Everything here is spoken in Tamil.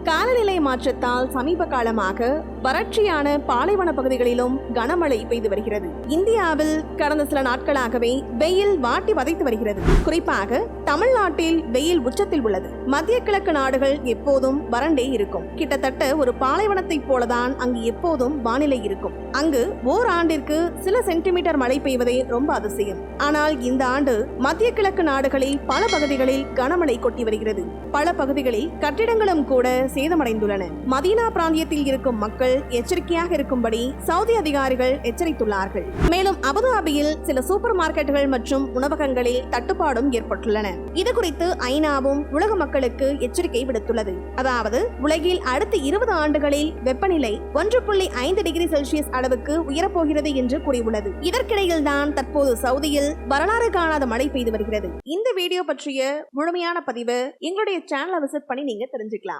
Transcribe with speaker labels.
Speaker 1: காலநிலை மாற்றத்தால் சமீப காலமாக வறட்சியான பாலைவன பகுதிகளிலும் கனமழை பெய்து வருகிறது. இந்தியாவில் கடந்த சில நாட்களாகவே வெயில் வாட்டி வதைத்து வருகிறது. குறிப்பாக தமிழ்நாட்டில் வெயில் உச்சத்தில் உள்ளது. மத்திய கிழக்கு நாடுகள் எப்போதும் வறண்டே இருக்கும். கிட்டத்தட்ட ஒரு பாலைவனத்தை போலதான் அங்கு எப்போதும் வானிலை இருக்கும். அங்கு ஓராண்டிற்கு சில சென்டிமீட்டர் மழை பெய்வதே ரொம்ப அதிசயம். ஆனால் இந்த ஆண்டு மத்திய கிழக்கு நாடுகளில் பல பகுதிகளில் கனமழை கொட்டி வருகிறது. பல பகுதிகளில் கட்டிடங்களும் கூட சேதமடைந்துள்ளன. மதீனா பிராந்தியத்தில் இருக்கும் மக்கள் எச்சரிக்கையாக இருக்கும்படி சவுதி அதிகாரிகள் எச்சரித்துள்ளார்கள். மேலும் அபுதாபியில் சில சூப்பர் மார்க்கெட்டுகள் மற்றும் உணவகங்களில் தட்டுப்பாடும் ஏற்பட்டுள்ளன. இது குறித்து ஐநாவும் உலக மக்களுக்கு எச்சரிக்கை விடுத்துள்ளது. அதாவது உலகில் அடுத்த 20 ஆண்டுகளில் வெப்பநிலை 1.5 டிகிரி செல்சியஸ் அளவுக்கு உயரப்போகிறது என்று கூறியுள்ளது. இதற்கிடையில் தான் தற்போது சவுதியில் வரலாறு காணாத மழை பெய்து வருகிறது. இந்த வீடியோ பற்றிய முழுமையான பதிவு எங்களுடைய சேனலை விசிட் பண்ணி நீங்க தெரிஞ்சுக்கலாம்.